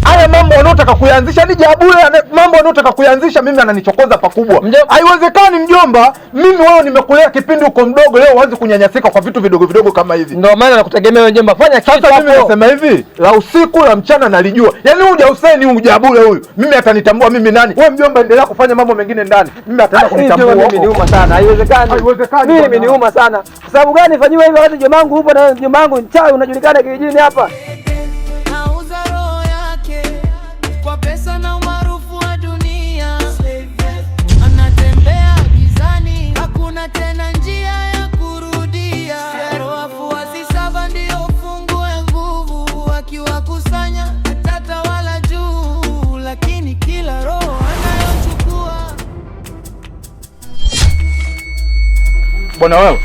Haya mambo unayotaka kuanzisha ni Jabule, mambo unayotaka kuanzisha mimi ananichokoza pakubwa. Haiwezekani mjomba, mimi wewe nimekulea kipindi uko mdogo, leo uanze kunyanyasika kwa vitu vidogo vidogo kama hivi. Ndio maana nakutegemea wewe mjomba, fanya kitu hapo. Sasa mimi nasema hivi, la usiku la mchana nalijua. Yaani huyu Hussein huyu Jabule huyu, mimi atanitambua mimi nani? Wewe mjomba endelea kufanya mambo mengine ndani. Mimi ataenda kunitambua. Mimi niuma sana. Haiwezekani. Mimi niuma sana. Kwa sababu gani fanywe hivyo wakati jomangu upo na jomangu mchawi unajulikana kijijini hapa?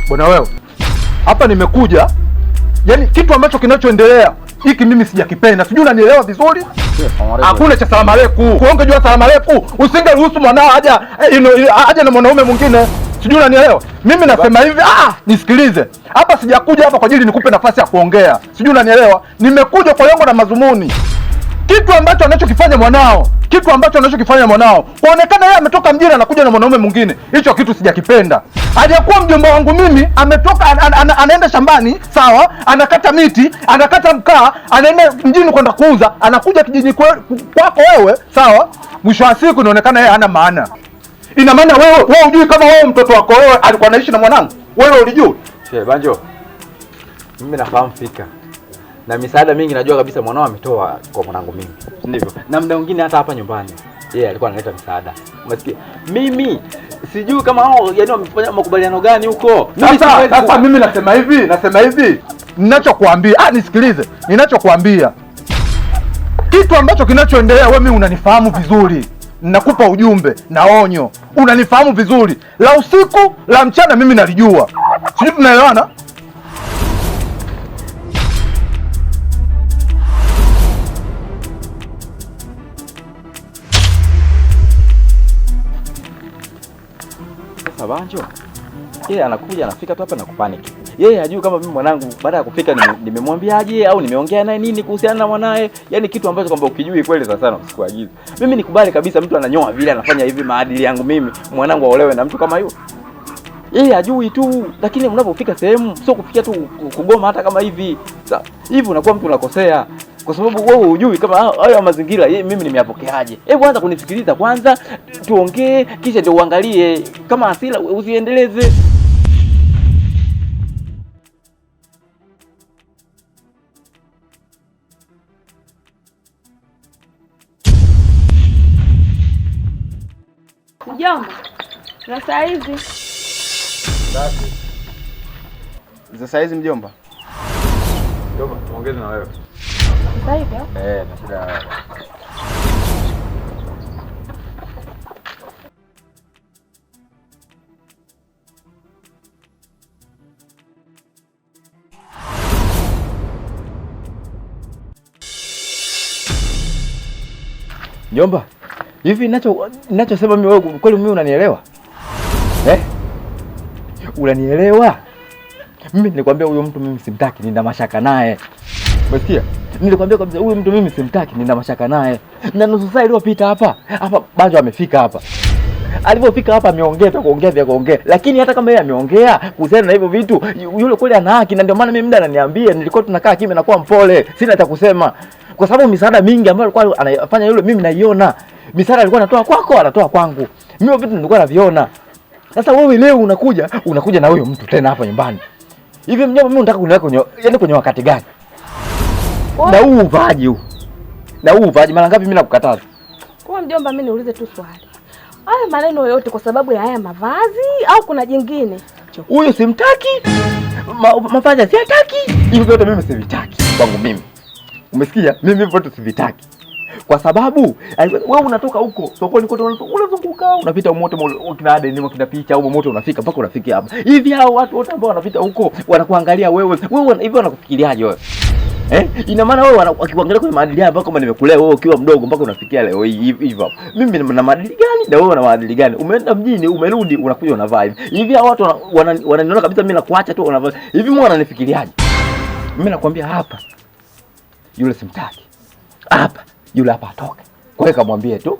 Bwana wewe. Hapa nimekuja. Yaani kitu ambacho kinachoendelea hiki mimi sijakipenda. Sijui unanielewa vizuri? Hakuna cha salamu alaykum. Kuonge jua salamu alaykum. Usingeruhusu mwanao aje na mwanaume mwingine. Sijui unanielewa? Mimi nasema hivi, nisikilize. Hapa sijakuja hapa kwa ajili nikupe nafasi ya kuongea. Sijui unanielewa? Nimekuja kwa lengo na madhumuni. Kitu ambacho anachokifanya mwanao, kuonekana yeye ametoka mjini anakuja na mwanaume mwingine. Hicho kitu sijakipenda. Hajakuwa mjomba wangu mimi, ametoka anaenda shambani, sawa? Anakata miti, anakata mkaa, anaenda mjini kwenda kuuza, anakuja kijijini kwako wewe, sawa? Mwisho wa siku inaonekana yeye hana maana. Ina maana wewe hujui kama wewe mtoto wako wewe alikuwa anaishi na mwanangu? Wewe ulijua? Banjo. Mimi nafahamu fika. Na misaada mingi najua kabisa mwanao ametoa kwa mwanangu mimi. Ndivyo. Na muda mwingine hata hapa nyumbani yeye alikuwa analeta misaada. Umesikia? Mimi sijui kama hao yani wamefanya makubaliano gani huko. Sasa mimi nasema hivi. Ninachokuambia, nisikilize. Ninachokuambia. Kitu ambacho kinachoendelea wewe mimi unanifahamu vizuri. Ninakupa ujumbe na onyo. Unanifahamu vizuri. La usiku, la mchana mimi nalijua. Sijui tunaelewana? Banjo. Yeye anakuja anafika tu hapa na kupanic. Yeye hajui kama mimi mwanangu baada ya kufika nimemwambiaje au nimeongea naye nini kuhusiana na mwanae. Yaani kitu ambacho kwamba ukijui kweli sana usikuagize. Mimi nikubali kabisa mtu ananyoa vile anafanya hivi maadili yangu mimi mwanangu aolewe na mtu kama huyo. Yeye hajui tu, lakini unapofika sehemu sio kufikia tu kugoma hata kama hivi. Sasa hivi unakuwa mtu unakosea. Kwa sababu wewe hujui kama hayo mazingira mimi nimeyapokeaje. Hebu anza kunisikiliza kwanza, tuongee kisha ndio uangalie kama hasira usiendeleze. Mjomba. Na saa hizi. Sasa hizi mjomba. Mjomba, tuongeze na wewe. Sasa hivi? Na shida. Mjomba, hivi ninachosema mimi wewe kweli mimi unanielewa? Unanielewa? Mimi nilikwambia huyo mtu mimi simtaki, nina mashaka naye. Umesikia? Nilikwambia kabisa huyu mtu mimi simtaki, nina mashaka naye. Na nusu saa iliyopita hapa Banjo amefika hapa. Alipofika hapa ameongea tu kuongea. Lakini hata kama yeye ameongea kuhusiana na hivyo vitu, yule kweli ana haki na ndio maana mimi muda ananiambia, nilikuwa tunakaa kimya na kuwa mpole. Sina cha kusema. Kwa sababu misaada mingi ambayo alikuwa anafanya yule mimi naiona. Misaada alikuwa anatoa kwako, anatoa kwangu. Mimi vitu nilikuwa naviona. Sasa wewe leo unakuja na huyo mtu tena hapa nyumbani. Hivi mjomba mimi unataka kuniweka kwenye wakati gani? Na huu uvaji mara ngapi mimi nakukataza? Kwa mjomba mimi niulize tu swali. Haya maneno yote kwa sababu ya haya mavazi au kuna jingine? Huyo simtaki. Mavazi siyataki. Hivi vyote mimi sivitaki kwangu mimi. Umesikia? Mimi vyote sivitaki. Kwa sababu wewe unatoka huko sokoni kote unazunguka unapita moto kina Aden kina picha au moto unafika mpaka unafikia hapa. Hivi hao watu wote ambao wanapita huko wanakuangalia wewe hivi wanakufikiriaje wewe? Ina maana wewe wakiangalia kwenye maadili haya mpaka kama nimekulea wewe ukiwa mdogo mpaka unafikia leo hivi hapo. Mimi na maadili gani na wewe una maadili gani? Umeenda mjini, umerudi, unakuja unavaa hivi. Hivi hao watu wananiona kabisa mimi nakuacha tu unavaa. Hivi mbona wananifikiriaje? Mimi nakwambia hapa. Yule simtaki. Hapa yule hapa atoke. Kwa hiyo kamwambie tu,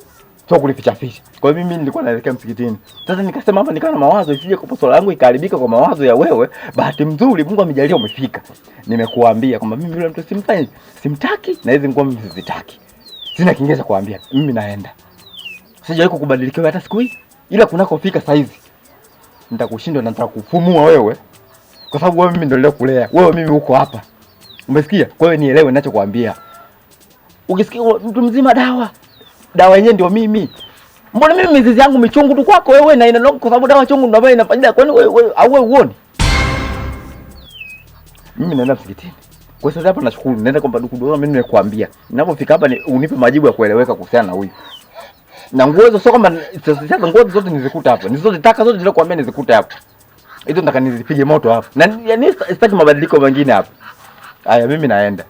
sio kulificha ficha. Kwa hiyo mimi nilikuwa naelekea msikitini. Sasa nikasema hapa nikawa na mawazo isije kwa swala yangu ikaharibika kwa mawazo ya wewe. Bahati nzuri Mungu amejalia umefika. Nimekuambia kwamba mimi yule mtu simfanyi, simtaki na hizi ngoma mimi sizitaki. Sina kingine cha kuambia. Mimi naenda. Sijawahi kukubadilikia hata siku hii. Ila kunakofika saa hizi nitakushinda na nitakufumua wewe. Kwa sababu wewe mimi ndio niliokulea. Wewe mimi uko hapa. Umesikia? Kwa hiyo nielewe ninachokuambia. Ukisikia mtu mzima dawa yenyewe ndio mimi. Mbona mimi mizizi yangu michungu tu kwako wewe na inanoka kwa sababu dawa chungu ndio ambayo inafanyia. Kwani wewe au wewe uone? Mimi naenda msikitini. Kwa sababu hapa nashukuru naenda kwamba ndugu mimi nimekuambia. Ninapofika hapa unipe majibu ya kueleweka kuhusiana na huyu. Na nguo hizo sio kama sasa nguo zote nizikuta hapa. Nizozitaka zote nilizokuambia nizikuta hapa. Hizo nataka nizipige moto hapa. Na yani sitaki mabadiliko mengine hapa. Haya mimi naenda.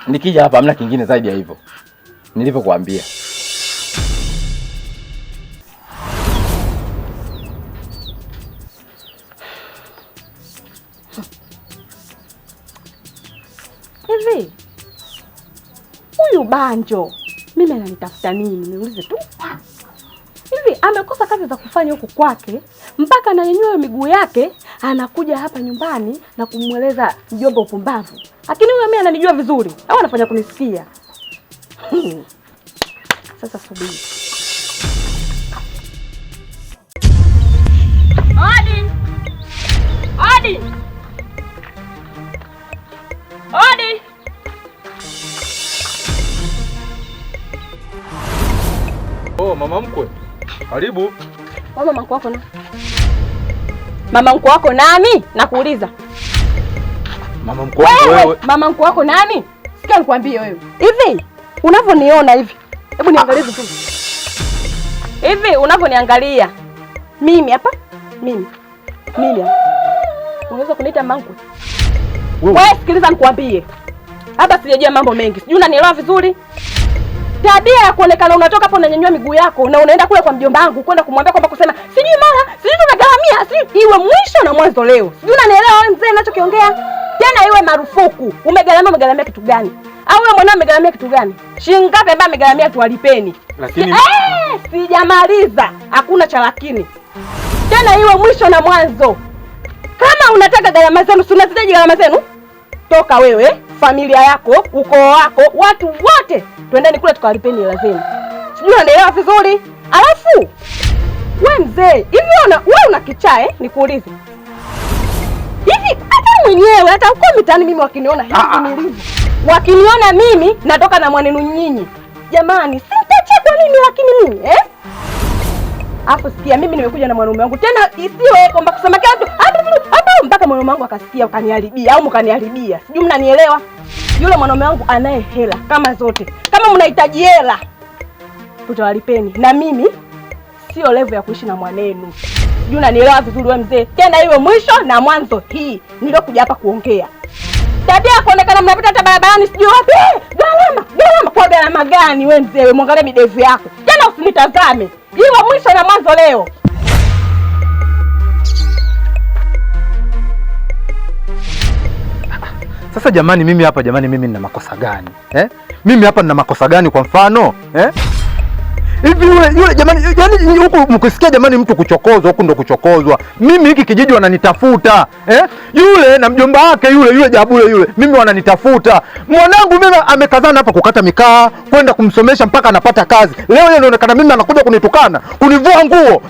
Nikija hapa hamna kingine zaidi ya hivyo. Nilivyokuambia. Hivi huyu Banjo mimi ananitafuta nini? Niulize tu. Hivi amekosa kazi za kufanya huku kwake mpaka ananyanyua miguu yake anakuja hapa nyumbani na kumweleza mjomba upumbavu. Lakini huyu mimi ananijua vizuri au anafanya kunisikia? Sasa subiri. Odi! Odi! Odi! Oh, mama mkwe. Karibu. Mama mkwe wako na? Mama mkwe wako nani? Nakuuliza. Mama mkwe wako wewe. Mama mkwe wako nani? Sikia nikwambie wewe. Hivi unavyoniona hivi. Hebu niangalie tu. Hivi unavyoniangalia. Mimi hapa? Mimi hapa. Unaweza kuniita mama mkwe? Wewe sikiliza nikwambie. Hapa sijajua mambo mengi. Sijui unanielewa vizuri? Tabia ya kuonekana unatoka hapo unanyanyua miguu yako na unaenda kule kwa mjomba wangu kwenda kumwambia kwamba kusema sijui mara, sijui tunagaramia, sijui iwe mwisho na mwanzo leo. Sijui unanielewa wewe mzee ninachokiongea? Tena iwe marufuku. Umegaramia kitu gani? Au wewe mwenyewe umegaramia kitu gani? Shilingi ngapi ambaye amegaramia tuwalipeni? Lakini sijamaliza. Hakuna cha lakini. Tena iwe mwisho na mwanzo. Kama unataka gharama zenu, si unazitaji gharama zenu? Toka wewe, familia yako, ukoo wako, watu wote twendeni kule tukawalipeni hela zenu. Sijui unaelewa vizuri? Alafu wewe mzee, hivi wewe una kichaa nikuulize. Hivi hata mwenyewe hata uko mitaani mimi wakiniona hivi nilivyo. Wakiniona mimi natoka na mwanenu nyinyi. Jamani, sitachekwa nini lakini mimi Hapo sikia mimi nimekuja na mwanaume wangu. Tena isiwe kwamba kusema kitu hata mpaka mwanaume wangu akasikia ukaniharibia au mkaniharibia. Sijui mnanielewa? Yule mwanaume wangu anaye hela kama zote. Kama mnahitaji hela tutawalipeni. Na mimi sio level ya kuishi na mwanenu. Sijui unanielewa vizuri wewe mzee. Tena iwe mwisho na mwanzo hii niliokuja hapa kuongea. Tabia kuonekana mnapita hata barabarani sijui wapi. Gharama kwa gharama gani wewe mzee? Wewe muangalie midevu yako. Tena usinitazame. Iwe mwisho na mwanzo leo. Sasa jamani mimi nina makosa gani? Mimi hapa nina makosa gani kwa mfano? Hivi yule jamani, yani huku mkisikia jamani mtu kuchokozwa huku ndo kuchokozwa. Mimi hiki kijiji wananitafuta. Yule na mjomba wake yule Jabule yule. Mimi wananitafuta. Mwanangu mimi amekazana hapa kukata mikaa, kwenda kumsomesha mpaka anapata kazi. Leo yeye anaonekana mimi anakuja kunitukana, kunivua nguo.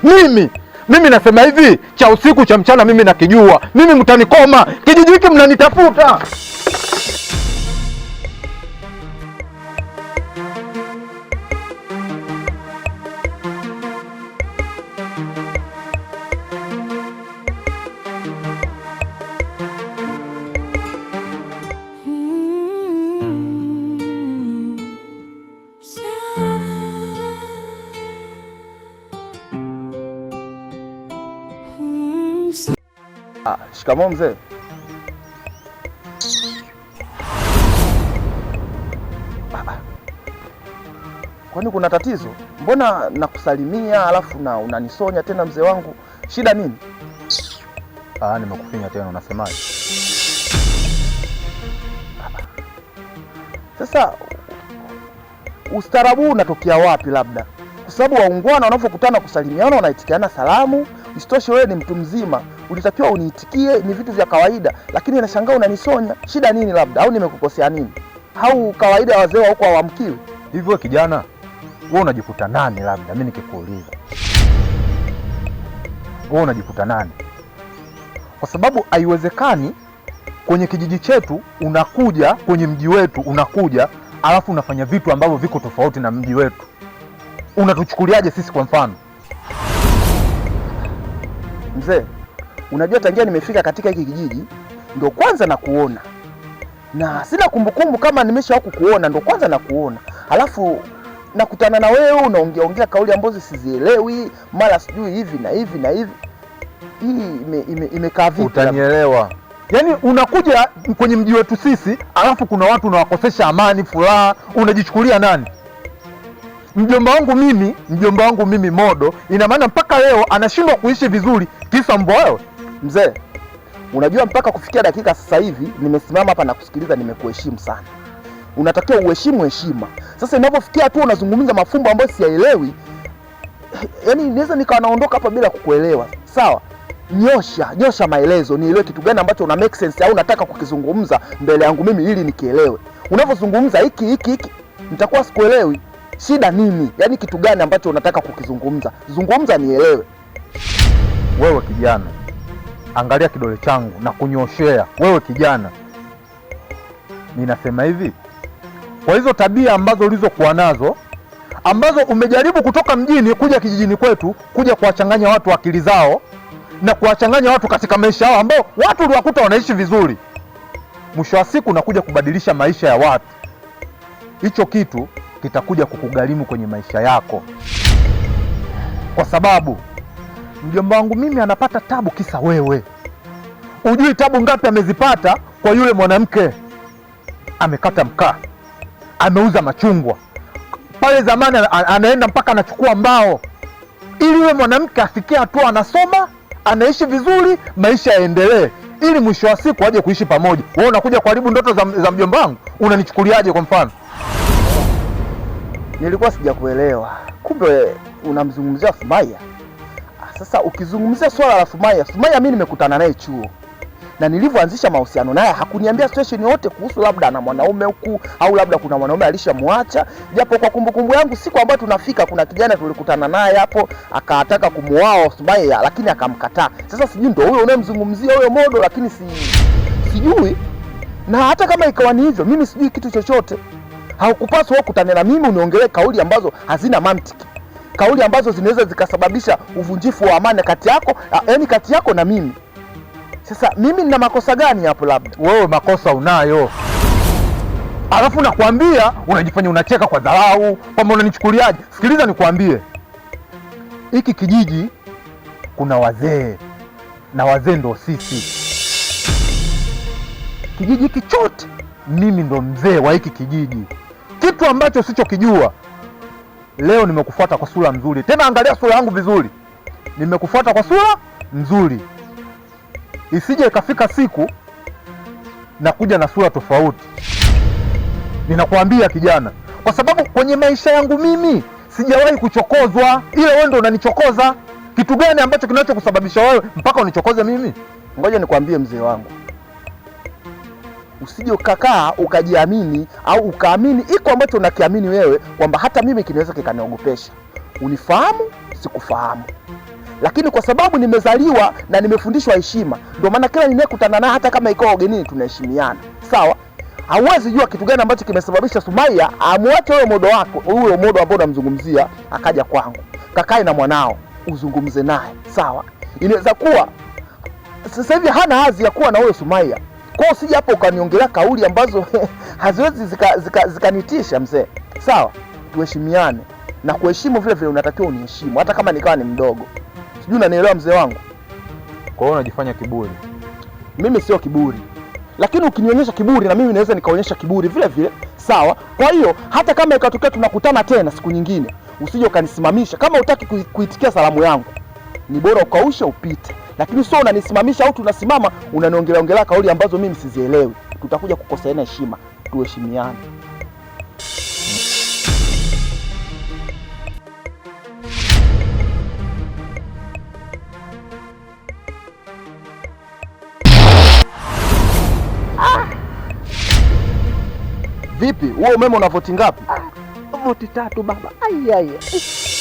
Mimi nasema hivi, cha usiku cha mchana mimi nakijua. Mimi mtanikoma. Kijiji hiki mnanitafuta. Shikamoo mzee. Kwani kuna tatizo? Mbona nakusalimia alafu na unanisonya tena mzee wangu? Shida nini? Nimekufinya tena unasemaje? Sasa ustaarabu unatokea wapi? Labda kwa sababu waungwana wanapokutana kusalimiana wanaitikiana salamu. Isitoshe wewe ni mtu mzima, ulitakiwa uniitikie, ni vitu vya kawaida, lakini nashangaa unanisonya. Shida nini? Labda au nimekukosea nini? Au kawaida wazee huko hawamkiwi hivyo? Kijana wewe unajikuta nani? Labda mimi nikikuuliza wewe unajikuta nani? Kwa sababu haiwezekani kwenye kijiji chetu unakuja, kwenye mji wetu unakuja, alafu unafanya vitu ambavyo viko tofauti na mji wetu. Unatuchukuliaje sisi kwa mfano? Mzee, unajua tangia nimefika katika hiki kijiji ndio kwanza nakuona, na sina kumbukumbu kama nimeshawahi kukuona, ndio kwanza nakuona. Alafu nakutana na wewe unaongea kauli ambazo sizielewi, mara sijui hivi na hivi na hivi. Hii imekaa vipi? Utanielewa. Yaani unakuja kwenye mji wetu sisi, alafu kuna watu unawakosesha amani, furaha, unajichukulia nani? Mjomba wangu mimi Modo, ina maana mpaka leo anashindwa kuishi vizuri kisa mbwa wewe? Mzee, unajua mpaka kufikia dakika sasa hivi nimesimama hapa na kusikiliza, nimekuheshimu sana. Unatakiwa uheshimu heshima. Sasa inapofikia tu unazungumza mafumbo ambayo siyaelewi, yaani naweza nikawa naondoka hapa bila kukuelewa. Sawa? Nyosha maelezo, nielewe kitu gani ambacho una make sense au unataka kukizungumza mbele yangu mimi ili nikielewe. Unavyozungumza hiki nitakuwa sikuelewi. Shida nini? Yaani kitu gani ambacho unataka kukizungumza? Zungumza nielewe. Wewe kijana, angalia kidole changu na kunyoshea. Wewe kijana, ninasema hivi, kwa hizo tabia ambazo ulizokuwa nazo, ambazo umejaribu kutoka mjini kuja kijijini kwetu, kuja kuwachanganya watu akili zao na kuwachanganya watu katika maisha yao, ambao watu uliwakuta wanaishi vizuri, mwisho wa siku unakuja kubadilisha maisha ya watu. Hicho kitu kitakuja kukugharimu kwenye maisha yako, kwa sababu mjomba wangu mimi anapata tabu kisa wewe. Ujui tabu ngapi amezipata kwa yule mwanamke. Amekata mkaa, ameuza machungwa pale zamani, anaenda mpaka anachukua mbao ili yule mwanamke afikie hatua anasoma, anaishi vizuri, maisha yaendelee, ili mwisho wa siku aje kuishi pamoja. Wewe unakuja kuharibu ndoto za mjomba wangu. Unanichukuliaje kwa mfano? Nilikuwa sijakuelewa. Kumbe unamzungumzia Sumaya. Sasa ukizungumzia swala la Sumaya mimi nimekutana naye chuo, na nilivyoanzisha mahusiano naye hakuniambia situation yote kuhusu labda na mwanaume huku au labda kuna mwanaume alishamwacha. Japo kwa kumbukumbu yangu siku ambayo tunafika kuna kijana tulikutana naye hapo akataka kumuoa Sumaya, lakini akamkataa. Sasa sijui ndio huyo unayemzungumzia huyo Modo, lakini sijui. Na hata kama ikawa ni hivyo, mimi sijui kitu chochote. Haukupaswa wewe kutana na mimi uniongelee kauli ambazo hazina mantiki, kauli ambazo zinaweza zikasababisha uvunjifu wa amani kati yako na mimi. Sasa mimi nina makosa gani hapo? Labda wewe makosa unayo, alafu nakwambia unajifanya unacheka kwa dharau kwamba unanichukuliaje. Sikiliza nikwambie, hiki kijiji kuna wazee, na wazee ndo sisi. Kijiji hiki chote mimi ndo mzee wa hiki kijiji. Kitu ambacho sichokijua leo, nimekufuata kwa sura nzuri. Tena angalia sura yangu vizuri, nimekufuata kwa sura nzuri, isije ikafika siku na kuja na sura tofauti. Ninakwambia kijana, kwa sababu kwenye maisha yangu mimi sijawahi kuchokozwa, ile wewe ndo unanichokoza. Kitu gani ambacho kinachokusababisha wewe mpaka unichokoze mimi? Ngoja nikwambie mzee wangu, usije ukakaa ukajiamini au ukaamini iko ambacho unakiamini wewe kwamba hata mimi kinaweza kikaniogopesha. Unifahamu sikufahamu, lakini kwa sababu nimezaliwa na nimefundishwa heshima, ndio maana kila ninayekutana naye hata kama iko ugenini tunaheshimiana. Sawa? Hauwezi jua kitu gani ambacho kimesababisha Sumaya amwache huyo Modo wako, huyo Modo ambao unamzungumzia, akaja kwangu. Kakae na mwanao uzungumze naye. Sawa? Inaweza kuwa sasa hivi hana hazi ya kuwa na huyo Sumaya. Kwa hiyo usije hapo ukaniongelea kauli ambazo haziwezi zikanitisha mzee. Sawa? Tuheshimiane, na kuheshimu vile vile unatakiwa uniheshimu hata kama nikawa ni mdogo. Sijui unanielewa mzee wangu? Kwa hiyo unajifanya kiburi. Mimi sio kiburi, lakini ukinionyesha kiburi na mimi naweza nikaonyesha kiburi vile vile. Sawa? Kwa hiyo hata kama ikatokea tunakutana tena siku nyingine, usije ukanisimamisha. Kama hutaki kuitikia salamu yangu, ni bora ukausha upite, lakini sio unanisimamisha au tunasimama unaniongelea kauli ambazo mimi sizielewi. Tutakuja kukoseana heshima. Tuheshimiane. Vipi? Huo umeme una voti ngapi? Voti 3 baba. Ai.